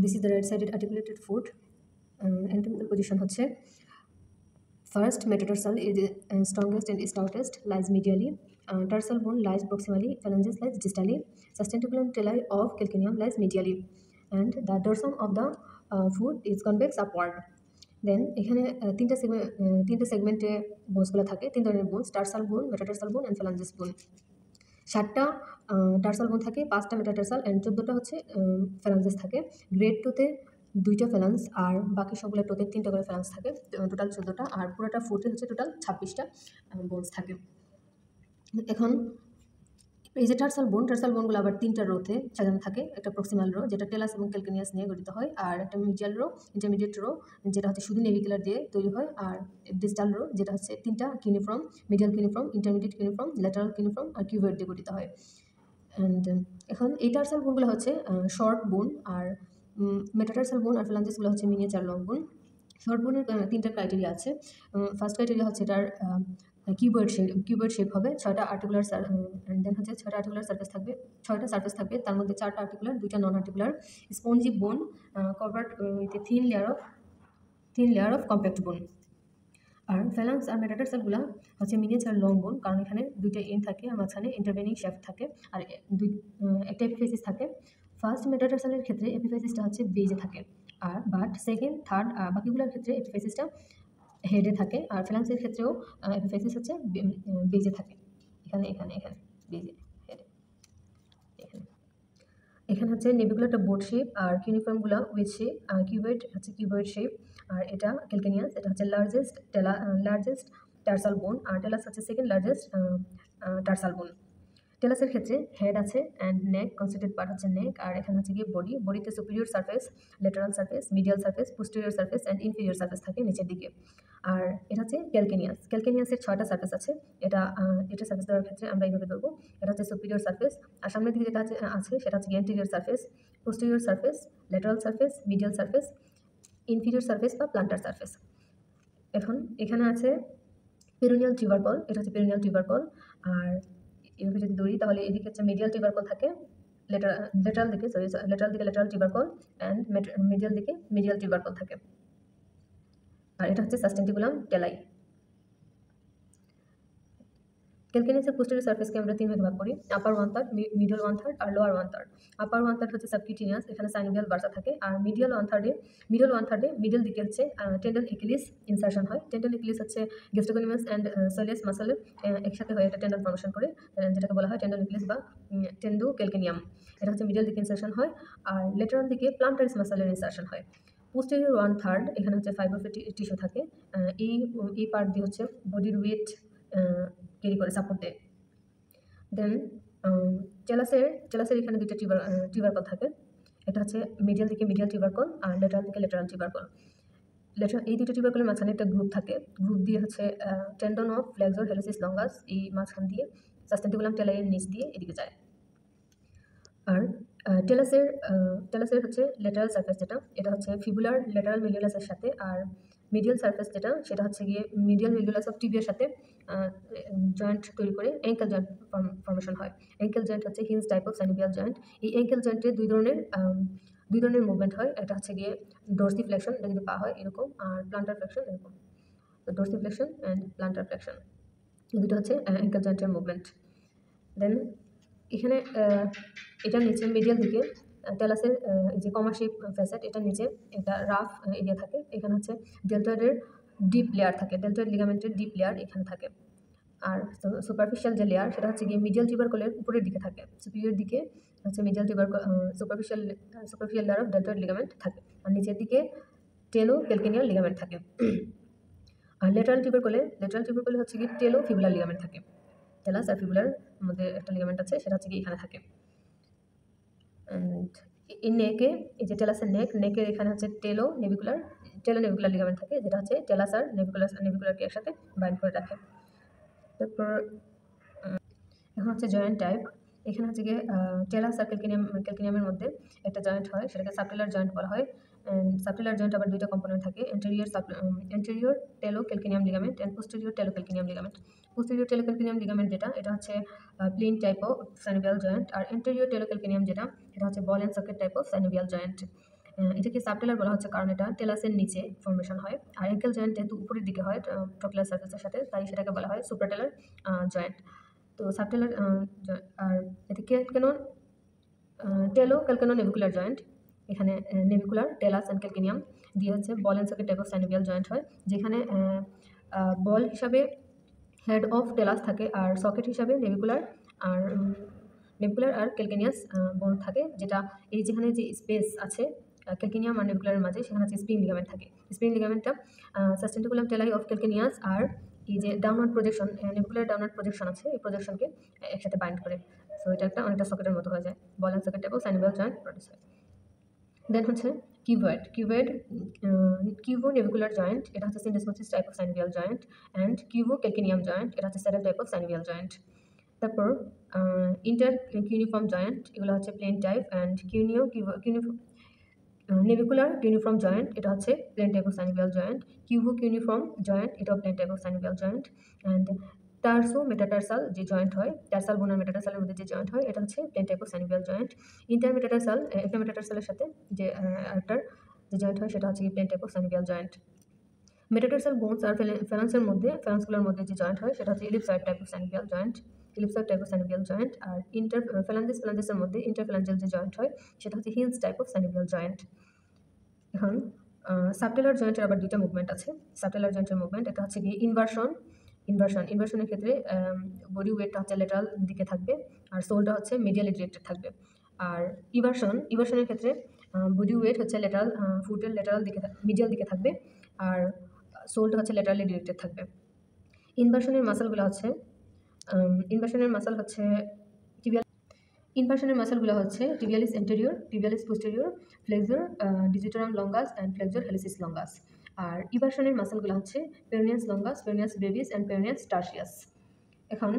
This is the right sided articulated foot. Anatomical position হচ্ছে first metatarsal is strongest and stoutest, lies medially. Tarsal bone lies proximally, phalanges lies distally. Sustentaculum tali of calcaneum lies medially, and the dorsum of the foot is convex upward. দেন এখানে তিনটা সেগমেন্টে বোনসগুলো থাকে, তিন ধরনের bones: টার্সাল বোন, metatarsal bone and ফ্যালাঞ্জিস বোন। 7টা টার্সাল বোন থাকে, 5টা মেটাটার্সাল অ্যান্ড 14টা হচ্ছে ফ্যালাঞ্জিস থাকে। গ্রেড 2তে 2টা ফ্যালান্স আর বাকি সবগুলো টোতে 3টা করে ফ্যালান্স থাকে, টোটাল 14টা। আর পুরোটা ফুটে হচ্ছে টোটাল 26টা বোনস থাকে। এখন এই যে টার্সাল বোনগুলো আবার 3টা রোতে সাজানো থাকে। একটা প্রক্সিমাল রো যেটা টেলাস এবং ক্যালকেনিয়াস নিয়ে গঠিত হয়, আর একটা মিডিয়াল রো, ইন্টারমিডিয়েট রো যেটা হচ্ছে শুধু নেভিকুলার দিয়ে তৈরি হয়, আর ডিস্টাল রো যেটা হচ্ছে 3টা cuneiform, medial cuneiform, intermediate cuneiform, lateral cuneiform আর কিউবয়েড দিয়ে গঠিত হয়। অ্যান্ড এখন এই টার্সাল বোনগুলো হচ্ছে শর্ট বোন, আর মেটাটার্সাল বোন আর ফ্যালাঞ্জিসগুলো হচ্ছে মিনিয়েচার লং বোন। শর্ট বোনের 3টা ক্রাইটেরিয়া আছে। ফার্স্ট ক্রাইটেরিয়া হচ্ছে এটার কিউবয়েড শেপ হবে, 6টা আর্টিকুলার দেন হচ্ছে 6টা আর্টিকুলার সার্ফেস থাকবে, 6টা সার্ফেস থাকবে, তার মধ্যে 4টা আর্টিকুলার, 2টা নন আর্টিকুলার। স্পঞ্জি বোন covered with a thin layer of compact বোন। আর ফ্যালাংস আর মেটাটার্সালগুলো হচ্ছে মিনিয়েচার লং বোন, কারণ এখানে 2টা এন্ড থাকে আর মাঝখানে ইন্টারভেনিং শ্যাফট থাকে, আর একটা এপিফেসিস থাকে। ফার্স্ট মেটাটার্সালের ক্ষেত্রে এপিফেসিসটা হচ্ছে বেজে থাকে, আর বাট সেকেন্ড, থার্ড বাকিগুলোর ক্ষেত্রে এপিফেসিসটা হেডে থাকে। আর ফ্যালাংসের ক্ষেত্রেও এপিফেসিস হচ্ছে বেজে থাকে, এখানে বেজে, হেডে, এখানে হচ্ছে নেভিকুলারটা বোর্ড শেপ, আর কিউনিফর্মগুলো উইথ শেপ, আর কিউবয়েড হচ্ছে কিউবয়েড শেপ। আর এটা ক্যালকেনিয়াস, এটা হচ্ছে লার্জেস্ট টার্সাল বোন, আর টেলাস হচ্ছে সেকেন্ড লার্জেস্ট টার্সাল বোন। টেলাসের ক্ষেত্রে হেড আছে অ্যান্ড নেক, কনস্টিটিউটেড পার্ট হচ্ছে নেক, আর এখানে হচ্ছে গিয়ে বডিতে superior surface, lateral surface, medial surface, posterior surface and inferior surface থাকে নিচের দিকে। আর এটা হচ্ছে ক্যালকেনিয়াসের 6টা সার্ফেস আছে। এটা সার্ফেস দেওয়ার ক্ষেত্রে আমরা এইভাবে ধরবো। এটা হচ্ছে সুপিরিয়র সার্ফেস, আর সামনের দিকে যেটা আছে সেটা হচ্ছে anterior surface, posterior surface, lateral surface, medial surface, inferior surface বা প্লান্টার সার্ফেস। এখন এখানে আছে পেরোনিয়াল টিউবারকল, এটা হচ্ছে পেরোনিয়াল টিউবারকল। আর এভাবে যদি দৌড়ি তাহলে এদিকে হচ্ছে মিডিয়াল টিউবারকল থাকে, ল্যাটারাল দিকে ল্যাটারাল টিউবারকল, অ্যান্ড মিডিয়াল দিকে মিডিয়াল টিউবারকল থাকে। আর এটা হচ্ছে সাস্টেন্টিকুলাম টেলাই। ক্যালকেনিয়াসের পোস্টেরিয়র সার্ফেসকে আমরা 3 ভাগে ভাগ করি: আপার 1/3, মিডল 1/3 আর লোয়ার 1/3। আপার 1/3 হচ্ছে সাবকিউটেনিয়াস, এখানে সাইনোভিয়াল বার্সা থাকে। আর মিডল 1/3 মিডল দিকে হচ্ছে টেন্ডন একিলিস ইনসারশন হয়। টেন্ডন একিলিস হচ্ছে গ্যাস্ট্রোকনিমাস অ্যান্ড সোলিয়াস মাসলের একসাথে হয়ে একটা টেন্ডন ফর্মেশন করে, যেটাকে বলা হয় টেন্ডন একিলিস বা টেন্ডু ক্যালকেনিয়াম। এটা হচ্ছে মিডল দিকে ইনসারশন হয়। আর লেটারাল দিকে প্লান্টারিস মাসলের ইনসারশন হয়। পোস্টেরিয়র 1/3 এখানে হচ্ছে ফাইবার টিস্যু থাকে, এই পার্ট দিয়ে হচ্ছে বডির ওয়েট ক্যারি করে, সাপোর্ট দেয়। দেন টেলাসের এখানে 2টা টিউবারকল থাকে। এটা হচ্ছে মিডিয়াল দিকে মিডিয়াল টিউবারকল, আর লেটারাল দিকে লেটারাল টিউবারকল। এই 2টা টিউবারকলের মাঝখানে একটা গ্রুপ থাকে, গ্রুপ দিয়ে হচ্ছে tendon of flexor hallucis longus এই মাঝখান দিয়ে সাস্টেন্টিকুলাম টেলাইয়ের নিচ দিয়ে এদিকে যায়। আর টেলাসের হচ্ছে লেটারাল সার্ফেস যেটা, এটা হচ্ছে ফিবুলার ল্যাটারাল মেলিউলাসের সাথে, আর মিডিয়াল সার্ফেস যেটা সেটা হচ্ছে গিয়ে মিডিয়াল মেলিউলাস অফ টিবিয়ার সাথে জয়েন্ট তৈরি করে অ্যাঙ্কেল জয়েন্ট ফর্মেশন হয়। অ্যাঙ্কেল জয়েন্ট হচ্ছে hinge type of synovial joint. এই অ্যাঙ্কেল জয়েন্টে দুই ধরনের মুভমেন্ট হয়। একটা হচ্ছে গিয়ে ডোর্সিফ্লেকশন, এটা যদি পা হয় এরকম, আর প্লান্টার ফ্লেকশন এরকম। তো ডোর্সিফ্লেকশন অ্যান্ড প্লান্টার ফ্লেকশন, এই দুটো হচ্ছে অ্যাঙ্কেল জয়েন্টের মুভমেন্ট। দেন এখানে এটা নিচে মিডিয়াল দিকে টেলাসের যে কমা শেপ ফ্যাসেট, এটা নিচে একটা রাফ এরিয়া থাকে। এখানে হচ্ছে ডেল্টয়েডের ডিপ লেয়ার থাকে, ডেল্টয়েড লিগামেন্টের ডিপ লেয়ার এখানে থাকে। আর সুপারফিশিয়াল যে লেয়ার সেটা হচ্ছে গিয়ে মিডিয়াল টিউবারকলের উপরের দিকে থাকে, সুপিরিয়র দিকে হচ্ছে medial superficial layer of deltoid ligament থাকে, আর নিচের দিকে টেলো ক্যালকেনিয়াল লিগামেন্ট থাকে। আর লেটারাল টিউবারকলে হচ্ছে গিয়ে টেলো ফিবুলার লিগামেন্ট থাকে। টেলাস আর ফিবুলার মধ্যে একটা লিগামেন্ট আছে, সেটা হচ্ছে কি এখানে থাকে। অ্যান্ড এই নেকে, এই যে টেলাসের নেকের এখানে হচ্ছে টেলো নেভিকুলার লিগামেন্ট থাকে, যেটা হচ্ছে টেলাস আর নেভিকুলারকে একসাথে বাইন্ড করে রাখে। তারপর এখন হচ্ছে জয়েন্ট টাইপ। এখানে হচ্ছে গিয়ে টেলাস আর ক্যালকেনিয়ামের মধ্যে একটা জয়েন্ট হয়, সেটাকে সাবটেলার জয়েন্ট বলা হয়। সাবটেলার জয়েন্ট আবার 2টা কম্পোনেন্ট থাকে, anterior talo calcaneum ligament and posterior talo calcaneum ligament. Posterior talo calcaneum ligament যেটা, এটা হচ্ছে plane type of synovial joint, আর এন্টেরিয়র টেলো ক্যালকেনিয়াম যেটা, এটা হচ্ছে ball and socket type of synovial joint. এটাকে সাবটেলার বলা হচ্ছে কারণ এটা টেলাসের নিচে ফর্মেশন হয়। আর অ্যাঙ্কেল জয়েন্ট যেহেতু উপরের দিকে হয় ট্রোকুলার সারফেসের সাথে, তাই সেটাকে বলা হয় সুপ্রাটেলার জয়েন্ট। তো সাবটেলার আর এতে ক্যালকেনন টেলো ক্যালকেনো নেভিকুলার জয়েন্ট, এখানে নেভিকুলার টেলাস অ্যান্ড ক্যালকেনিয়াম দিয়ে হচ্ছে ball and socket type of synovial joint হয়, যেখানে বল হিসাবে হেড অফ টেলাস থাকে আর সকেট হিসাবে নেভিকুলার আর ক্যালকেনিয়াস বোন থাকে, যেটা এই যেখানে যে স্পেস আছে ক্যালকেনিয়াম আর নেভিকুলারের মাঝে, সেখানে হচ্ছে স্প্রিং লিগামেন্ট থাকে। স্প্রিং লিগামেন্টটা সাস্টেন্টিকুলাম টেলাই অফ ক্যালকেনিয়াস আর এই যে downward projection, navicular downward projection আছে, এই প্রজেকশনকে একসাথে বাইন্ড করে। সো এটা একটা অনেকটা সকেটের মতো হয়ে যায়, ball and socket type of synovial joint produce হয়। দেন হচ্ছে কিউবো নেভিকুলার জয়েন্ট, এটা হচ্ছে syndesmosis type of synovial joint, and cubo calcaneum joint, এটা হচ্ছে saddle type of synovial joint. তারপর ইন্টার কিউনিফর্ম জয়েন্ট, এগুলো হচ্ছে plane type, and navicular cuneiform joint, এটা হচ্ছে plane type of synovial joint. Cubo cuneiform joint, এটাও plane type of synovial joint. And tarsometatarsal যে joint হয়, টার্সাল bone আর মেটাটার্সালের মধ্যে যে জয়েন্ট হয়, এটা হচ্ছে plane type of synovial joint. Intermetatarsal, একটা মেটাটার্সালের সাথে যে আরেকটার যে জয়েন্ট হয়, সেটা হচ্ছে plane type of synovial joint. Metatarsal bones আর ফ্যালান্সগুলোর মধ্যে যে জয়েন্ট হয়, সেটা হচ্ছে ellipsoid type of synovial joint. আর ফ্যালাঞ্জেসের মধ্যে ইন্টারফ্যালাঞ্জাল যে জয়েন্ট হয়, সেটা হচ্ছে hinge type of synovial joint. এখন সাবটেলার জয়েন্টের আবার দুইটা মুভমেন্ট আছে। সাবটেলার জয়েন্টের মুভমেন্ট, এটা হচ্ছে কি ইনভার্সনের ক্ষেত্রে বডি ওয়েটটা হচ্ছে লেটারাল দিকে থাকবে আর সোলটা হচ্ছে মিডিয়ালি ডিরেক্টেড থাকবে। আর ইভার্সনের ক্ষেত্রে বডি ওয়েট হচ্ছে লেটারাল, ফুটের লেটারাল দিকে মিডিয়াল দিকে থাকবে আর সোলটা হচ্ছে লেটারালি ডিরেক্টেড থাকবে। ইনভার্সনের মাসলগুলো হচ্ছে tibialis anterior, tibialis posterior, flexor digitorum longus and flexor hallucis longus. আর ইভার্সনের মাসলগুলো হচ্ছে peroneus longus, peroneus brevis and peroneus tertius. এখন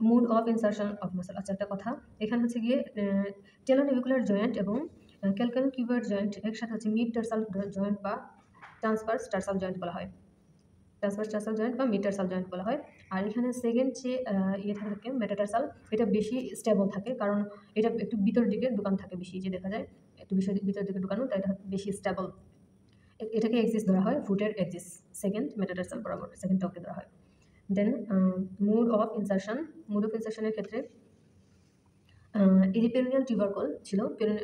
mode of insertion of muscle. আচ্ছা, একটা কথা, এখানে হচ্ছে গিয়ে টেলোনেভিকুলার জয়েন্ট এবং ক্যালকেনো কিউবয়েড জয়েন্ট একসাথে হচ্ছে মিড টার্সাল জয়েন্ট বা ট্রান্সভার্স টার্সাল জয়েন্ট বলা হয়, বা মিড টার্সাল জয়েন্ট বলা হয়। আর এখানে সেকেন্ড যে থাকে মেটাটার্সাল, এটা বেশি স্টেবল থাকে, কারণ এটা একটু ভিতরের দিকে ঢুকানো থাকে বেশি, যে দেখা যায় একটু বেশি ভিতরের দিকে ঢুকানো, তাই এটা বেশি স্টেবল। এটাকে এক্সিস ধরা হয়, ফুটের এক্সিস সেকেন্ড মেটাটার্সাল বরাবর, সেকেন্ড টপকে ধরা হয়। দেন মুড অফ ইনসারশনের ক্ষেত্রে এই যে পেরিনিয়াল টিউবারকল ছিল,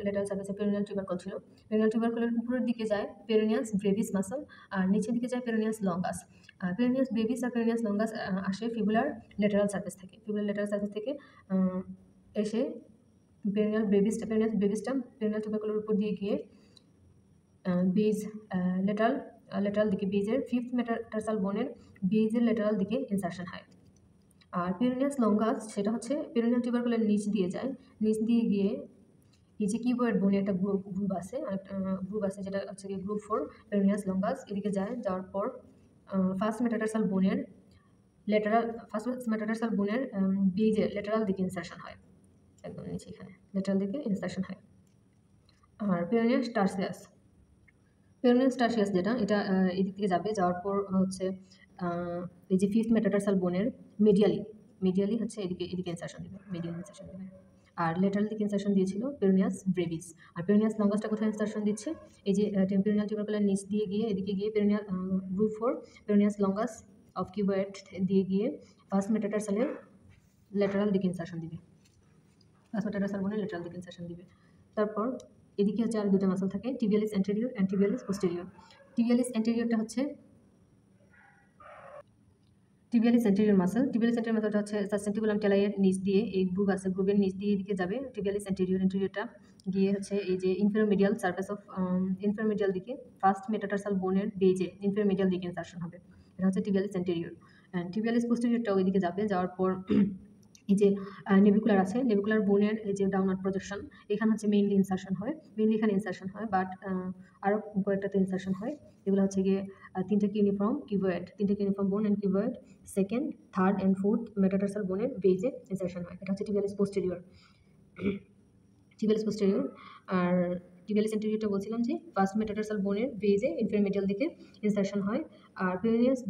লেটারাল সারফেসে পেরিনিয়াল টিউবারকল ছিল, পেরিনিয়াল টিউবারকলের উপরের দিকে যায় পেরিনিয়াস ব্রেভিস মাসল আর নিচের দিকে যায় পেরিনিয়াস লঙ্গাস। পেরিনিয়াস ব্রেভিস আর পেরিনিয়াস লঙ্গাস আসে ফিবুলার লেটারাল সারফেস থেকে এসে পেরিনিয়াল ব্রেভিসটা পেরিনিয়াল টিউবারকলের উপর দিয়ে গিয়ে বেজ লেটারাল দিকে, বেজের ফিফথ মেটাটার্সাল বোনের বেজের লেটারাল দিকে ইনসারশন হয়। আর পেরিনিয়াস লঙ্গাস, সেটা হচ্ছে পেরিনিয়াল টিউবারকলের নিচ দিয়ে গিয়ে এই যে কিউবয়েড বোনের একটা গ্রুপ আছে যেটা হচ্ছে কি গ্রুপ 4 পেরিনিয়াস লঙ্গাস, এদিকে যাওয়ার পর ফার্স্ট মেটাটার্সাল বোনের বেজের লেটারাল দিকে ইনসারশন হয়, একদম নিচে এখানে লেটারাল দিকে ইনসারশন হয়। আর পেরিনিয়াস টার্সিয়াস যেটা, এটা এদিক থেকে যাওয়ার পর হচ্ছে এই যে ফিফথ মেটাটার্সাল বোনের মিডিয়ালি হচ্ছে এদিকে ইনসারশন দিবে, মিডিয়াল ইনসারশন দিবে। আর লেটারাল দিকে ইনসারশন দিয়েছিল পেরিনিয়াস ব্রেভিস। আর পেরিনিয়াস লঙ্গাসটা কোথায় ইনসারশন দিচ্ছে, এই যে পেরিনিয়াল টিউবারকলের নিচ দিয়ে গিয়ে এদিকে গিয়ে peroneal group 4 peroneus longus of cuboid দিয়ে গিয়ে ফার্স্ট মেটাটার্সালের লেটারাল দিকে ইনসারশন দিবে, তারপর এদিকে হচ্ছে আর দুটো মাসল থাকে, tibialis anterior and tibialis posterior. Tibialis অ্যান্টেরিয়রটা হচ্ছে টিবিয়ালিস অ্যান্টেরিয়র মাসলটা হচ্ছে সাসেন্টিকুলাম টেলাইয়ের নিচ দিয়ে, এই গ্রুপের নিচ দিয়ে এদিকে যাবে টিবিয়ালিস অ্যান্টেরিয়রটা গিয়ে হচ্ছে এই যে ইনফেরোমিডিয়াল সারফেস অফ ইনফেরোমিডিয়াল দিকে ফার্স্ট মেটাটার্সাল বোনের বেজে ইনফেরোমিডিয়াল দিকে ইনসারশন হবে, এটা হচ্ছে টিবিয়ালিস অ্যান্টেরিয়র। অ্যান্ড টিবিয়ালিস পোস্টেরিয়রটাও ওইদিকে যাওয়ার পর এই যে নেভিকুলার বোনের এই যে ডাউনওয়ার্ড প্রজেকশন, এখানে হচ্ছে মেইনলি এখানে ইনসারশন হয়, বাট আরও কয়েকটাতে ইনসারশন হয়। এগুলো হচ্ছে গিয়ে তিনটে ইউনিফর্ম বোন and cuboid, second, third and fourth metatarsal বোনের বেজে ইনসারশন হয়, এটা হচ্ছে টিবিয়ালিস পোস্টেরিয়র। আর টিবিয়ালিস অ্যান্টেরিয়রটা বলছিলাম যে ফার্স্ট মেটাটার্সাল বোনের বেজে ইনফেরোমিডিয়াল দিকে ইনসারশন হয়। আর পেরিনিয়াস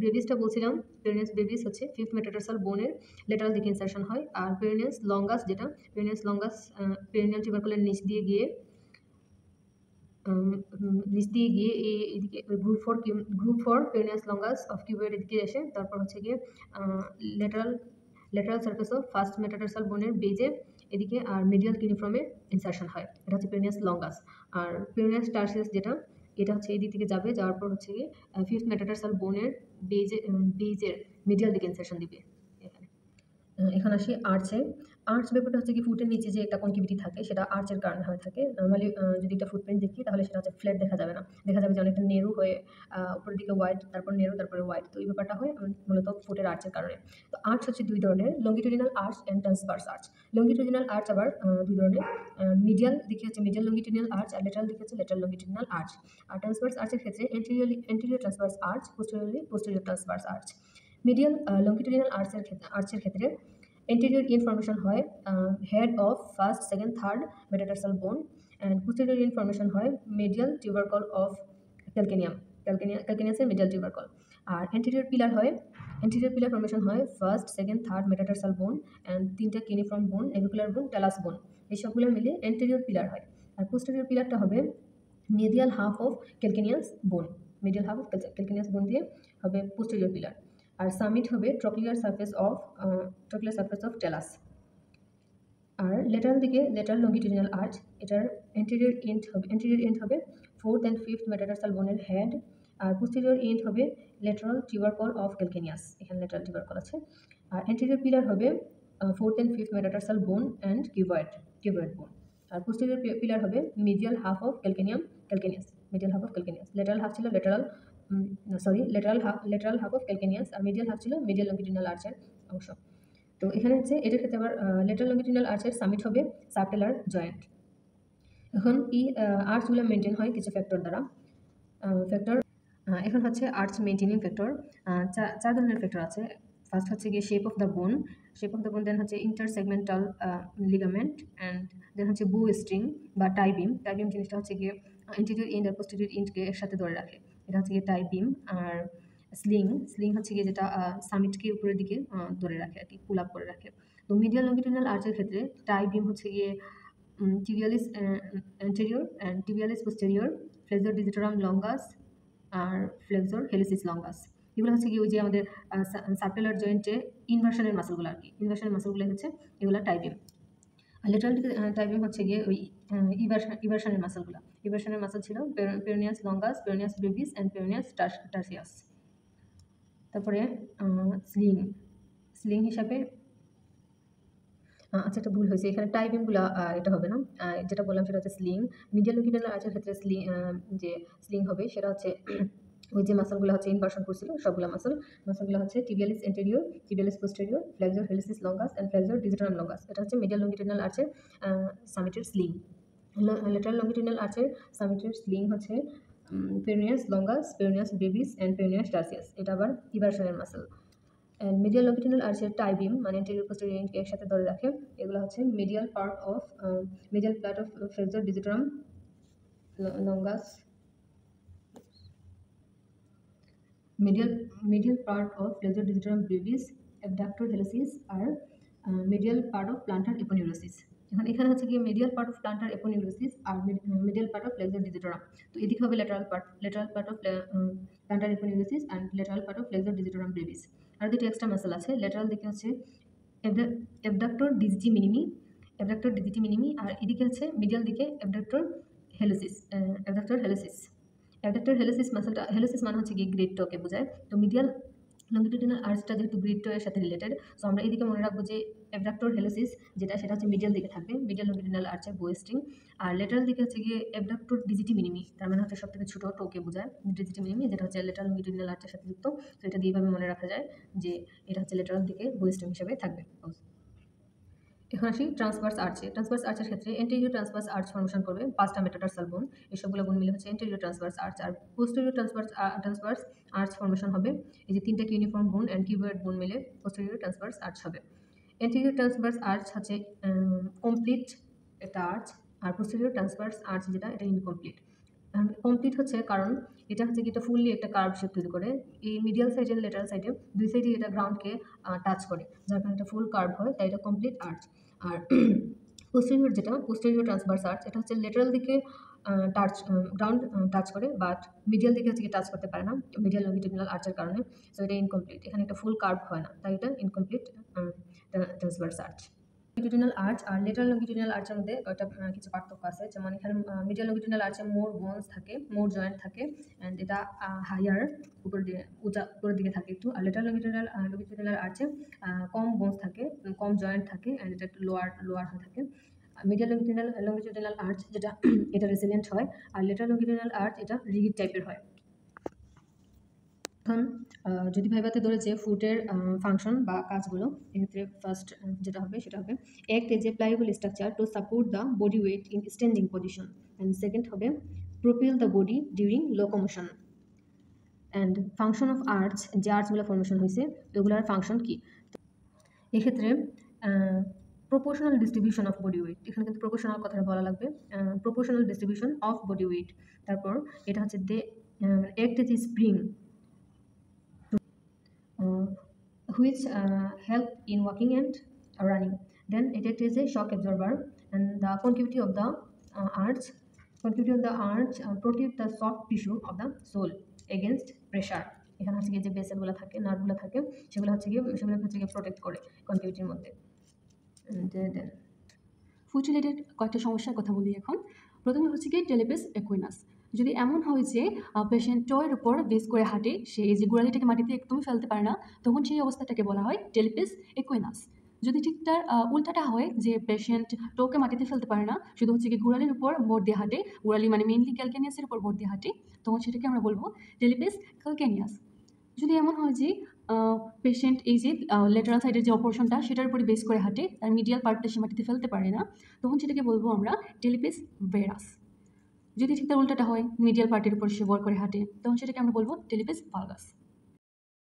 ব্রেভিস হচ্ছে ফিফথ মেটাটার্সাল বোনের লেটারাল দিকে ইনসারশন হয়। আর পেরিনিয়াস লঙ্গাস পেরিনিয়াল টিউবারকলের নিচ দিয়ে গিয়ে নিচ দিয়ে গিয়ে এদিকে group for peroneus longus of cuboid এদিকে এসে তারপর হচ্ছে গিয়ে lateral surface of first metatarsal বোনের বেজে এদিকে আর মিডিয়াল কিউনিফর্মে ইনসারশন হয়। এটা হচ্ছে পেরিনিয়াস লঙ্গাস। আর পেরিনিয়াস টার্সিয়াস যেটা, এটা হচ্ছে এদিক থেকে যাবে, যাওয়ার পর হচ্ছে গিয়ে ফিফথ মেটাটার্সাল বোনের বেজের মিডিয়াল দিকে ইনসারশন দিবে। এখন আসি আর্চে। আর্চ ব্যাপারটা হচ্ছে কি ফুটের নিচে যে একটা কনকেভিটি থাকে সেটা আর্চের কারণে হয়ে থাকে। নরমালি যদি একটা ফুটপ্রিন্ট দেখি তাহলে সেটা হচ্ছে ফ্ল্যাট দেখা যাবে না, দেখা যাবে যে অনেকটা নেরু হয়ে উপরের দিকে হোয়াইট, তারপর নেরু, তারপরে হোয়াইট। তো এই ব্যাপারটা হয় মূলত ফুটের আর্চের কারণে। তো আর্চ হচ্ছে দুই ধরনের, longitudinal arch and transverse arch. Longitudinal arch আবার দুই ধরনের, মিডিয়াল দিকে হচ্ছে মিডিয়াল লঙ্গিটিউডিনাল আর্চ আর লেটারাল দিকে হচ্ছে লেটারাল লঙ্গিটিউডিনাল আর্চ। আর ট্রান্সভার্স আর্চের ক্ষেত্রে anterior transverse arch, posterior transverse arch. Medial longitudinal আর্চের ক্ষেত্রে anterior in formation হয় head of first, second, third metatarsal bone, and posterior in formation হয় medial tubercle of calcaneus এর medial tubercle। আর anterior pillar formation হয় first, second, third metatarsal bone and তিনটা cuneiform bone, navicular bone, talus bone, এই সবগুলো মিলে anterior pillar হয়। আর posterior pillarটা হবে medial half of calcaneus bone, দিয়ে হবে posterior pillar। আর সামিট হবে ট্রোক্লিয়ার সারফেস অফ টেলাস। আর লেটারাল দিকে লেটারাল লঙ্গিটিউডিনাল আর্চ, এটার এন্টেরিয়র এন্ড হবে ফোর্থ অ্যান্ড ফিফথ মেটাটার্সাল বোনের হেড। আর পোস্টেরিয়র এন্ড হবে লেটারাল টিউবারকল অফ ক্যালকেনিয়াস, এখানে লেটারাল টিউবারকল আছে। আর এন্টেরিয়র পিলার হবে fourth and fifth metatarsal bone and cuboid bone. আর পোস্টেরিয়র পিলার হবে medial half of calcaneus. Lateral half ছিল লেটারাল হাফ অফ ক্যালকেনিয়াস, আর মিডিয়াল হাফ ছিল মিডিয়াল লঙ্গিটিউডিনাল আর্চের অংশ। তো এখানে হচ্ছে এটার ক্ষেত্রে আবার লেটারাল লঙ্গিটিউডিনাল আর্চের সামিট হবে সাবটেলার জয়েন্ট। এখন এই আর্চগুলো মেনটেন হয় কিছু ফ্যাক্টর দ্বারা। এখন হচ্ছে আর্চ মেনটেনিং ফ্যাক্টর। চার ধরনের ফ্যাক্টর আছে। ফার্স্ট হচ্ছে গিয়ে শেপ অফ দ্য বোন, দেন হচ্ছে ইন্টারসেগমেন্টাল লিগামেন্ট, অ্যান্ড দেন হচ্ছে বো স্ট্রিং বা টাই বিম। জিনিসটা হচ্ছে গিয়ে এন্টেরিয়র এন্ড আর পোস্টেরিয়র এন্ডকে একসাথে ধরে রাখে, এটা হচ্ছে গিয়ে টাই বিম। আর স্লিং হচ্ছে গিয়ে যেটা সামিটকে উপরের দিকে ধরে রাখে আর কি, পুল আপ করে রাখে। তো মিডিয়াল লঙ্গিটিউডিনাল আর্চের ক্ষেত্রে টাই বিম হচ্ছে গিয়ে tibialis anterior and tibialis posterior, flexor digitorum longus আর ফ্লেক্সর হেলিসিস লঙ্গাস। এগুলো হচ্ছে কি ওই যে আমাদের সাবটেলার জয়েন্টে ইনভার্সনের মাসলগুলো আর কি, ইনভার্সনের হচ্ছে এগুলো টাইবিম। আর লেটারাল টাইবিম হচ্ছে গিয়ে ওই ইভার্সনের মাসলগুলো। ইভার্সনের মাসল ছিল পেরোনিয়াস longus, peroneus brevis and peroneus টার্সিয়াস। তারপরে স্লিং হিসাবে আচ্ছা, একটা ভুল হয়েছে এখানে, টাইবিমগুলো এটা হবে না, যেটা বললাম সেটা হচ্ছে স্লিং। মিডিয়াল লঙ্গিটিউডিনাল আর্চের ক্ষেত্রে স্লিং হবে সেটা হচ্ছে ওই যে মাসলগুলো হচ্ছে ইনভার্সন করছিল সবগুলো মাসলগুলো হচ্ছে tibialis anterior, tibialis posterior, flexor hallucis longus and flexor digitorum longus. এটা হচ্ছে মিডিয়াল লঙ্গিটিউডিনাল আর্চের সামিটের স্লিং। লেটারাল লঙ্গিটিউডিনাল আর্চের সামিটের স্লিং হচ্ছে peroneus longus, peroneus brevis and peroneus tertius, এটা আবার ইভার্সনের মাসল। অ্যান্ড মিডিয়াল লঙ্গিটিউডিনাল আর্চের টাই বিম মানে এন্টেরিয়র পোস্টেরিয়র এন্ডকে একসাথে ধরে রাখে, এগুলো হচ্ছে medial part of flexor digitorum longus, medial part of flexor digitorum brevis, abductor helicis, আর medial part of plantar aponeurosis। এখানে হচ্ছে কি medial part of plantar aponeurosis আর medial part of flexor digitorum. তো এদিকে হবে lateral part of plantar aponeurosis and lateral part of flexor digitorum brevis. আর দুটো এক্সট্রা মাসল আছে, ল্যাটারাল দিকে হচ্ছে অ্যাবডাক্টর ডিজিটি মিনিমি, আর এদিকে হচ্ছে মিডিয়াল দিকে অ্যাবডাক্টর হেলিসিস। অ্যাবডাক্টর হেলিসিস মানে হচ্ছে গিয়ে গ্রেড টোকে বোঝায়। তো মিডিয়াল লঙ্গিটিউডিনাল আর্চটা যেহেতু গ্রেড টো এর সাথে রিলেটেড, সো আমরা এদিকে মনে রাখবো যে অ্যাবডাক্টর হেলিসিস সেটা হচ্ছে মিডিয়াল দিকে থাকবে, মিডিয়াল লঙ্গিটিউডিনাল আর্চের বো স্ট্রিং। আর লেটারাল দিকে হচ্ছে গিয়ে অ্যাবডাক্টর ডিজিটি মিনিমি, তার মানে হচ্ছে সবথেকে ছোট টোকে বোঝায় ডিজিটি মিনিমি, যেটা হচ্ছে লেটারাল লঙ্গিটিউডিনাল আর্চের সাথে যুক্ত। তো এটা দিয়ে এইভাবে মনে রাখা যায় যে এটা হচ্ছে লেটারাল দিকে বো স্ট্রিং হিসেবে থাকবে। এখন আসি ট্রান্সভার্স আর্চের ক্ষেত্রে এন্টেরিয়র ট্রান্সভার্স আর্চ ফর্মেশন করবে পাঁচটা মেটাটার্সাল বোন, এই সবগুলো বোন মিলে হচ্ছে এন্টেরিয়র ট্রান্সভার্স আর্চ। আর পোস্টেরিয়র ট্রান্সভার্স আর্চ ফর্মেশন হবে এই যে তিনটা ইউনিফর্ম বোন অ্যান্ড কিউবয়েড বোন মিলে পোস্টেরিয়র ট্রান্সভার্স আর্চ হবে। এন্টেরিয়র ট্রান্সভার্স আর্চ হচ্ছে কমপ্লিট একটা আর্চ, আর পোস্টেরিয়র ট্রান্সভার্স আর্চ যেটা এটা ইনকমপ্লিট। কমপ্লিট হচ্ছে কারণ এটা হচ্ছে কি এটা ফুললি একটা কার্ভ শেপ তৈরি করে, এই মিডিয়াল সাইডে লেটারাল সাইডে দুই সাইডে এটা গ্রাউন্ডকে টাচ করে, যার কারণে এটা ফুল কার্ভ হয়, তাই এটা কমপ্লিট আর্চ। আর পোস্টেরিয়র ট্রান্সভার্স আর্চ এটা হচ্ছে লেটারাল দিকে টাচ গ্রাউন্ড টাচ করে, বাট মিডিয়াল দিকে হচ্ছে কি টাচ করতে পারে না মিডিয়াল লঙ্গিটিউডিনাল আর্চের কারণে। সো এটা ইনকমপ্লিট, এখানে একটা ফুল কার্ভ হয় না, তাই এটা incomplete transverse arch. Longitudinal arch আর লেটারাল লঙ্গিটিউডিনাল আর্চের মধ্যে একটা কিছু পার্থক্য আছে, যেমন এখানে মিডিয়াল লঙ্গিটিউডিনাল আর্চে মোর বোনস থাকে, মোর জয়েন্ট থাকে, অ্যান্ড এটা হাইয়ার উপরের দিকে উপরের দিকে থাকে একটু। আর লেটারাল লঙ্গিটিউডিনাল আর্চে কম বোনস থাকে, কম জয়েন্ট থাকে, অ্যান্ড এটা একটু লোয়ার হয়ে থাকে। মিডিয়াল লঙ্গিটিউডিনাল আর্চ যেটা এটা রেসিলিয়েন্ট হয়, আর লেটারাল লঙ্গিটিউডিনাল আর্চ এটা রিজিড টাইপের হয়। এখন যদি ভাইবাতে ধরেছে ফুটের ফাংশন বা কাজগুলো, এক্ষেত্রে ফার্স্ট যেটা হবে সেটা হবে act as a pliable structure to support the body weight in standing position, and second হবে propel the body during locomotion. And function of arch, যে আর্চগুলো ফর্মেশন হয়েছে ওগুলোর ফাংশন কি? এক্ষেত্রে proportional distribution of body weight, এখানে কিন্তু প্রপোর্শনাল কথাটা বলা লাগবে, proportional distribution of body weight. তারপর এটা হচ্ছে they act as a spring which help in walking and running. Then it is a shock absorber, and the concavity of the arch protect the soft tissue of the sole against pressure. এখানে হচ্ছে যে বেসেলগুলো থাকে, নার্ভগুলো থাকে, সেগুলো হচ্ছে গিয়ে protect করে কনকেভিটির মধ্যে। ফুট রিলেটেড কয়েকটা সমস্যার কথা বলি এখন। প্রথমে হচ্ছে কি টেলিপেস একুইনাস। যদি এমন হয় যে পেশেন্ট টয়ের উপর বেস করে হাঁটে, সে এই যে গোড়ালিটাকে মাটিতে একদমই ফেলতে পারে না, তখন সেই অবস্থাটাকে বলা হয় টেলিপেস একুইনাস। যদি ঠিক তার উল্টাটা হয় যে পেশেন্ট টোকে মাটিতে ফেলতে পারে না, শুধু হচ্ছে কি গোড়ালির উপর ভর দিয়ে হাঁটে, গোড়ালি মানে মেইনলি ক্যালকেনিয়াসের উপর ভর দিয়ে হাঁটে, তখন সেটাকে আমরা বলবো টেলিপেস ক্যালকেনিয়াস। যদি এমন হয় যে পেশেন্ট এই যে লেটারাল সাইডের যে অপরশনটা সেটার উপরে বেস করে হাঁটে, তার মিডিয়াল পার্টটা সে মাটিতে ফেলতে পারে না, তখন সেটাকে বলবো আমরা টেলিপেস ভেরাস। যদি ঠিক তার উল্টাটা হয়, মিডিয়াল পার্টের উপর সে বল করে হাঁটে, তখন সেটাকে আমরা বলবো টেলিপেস ভালগাস।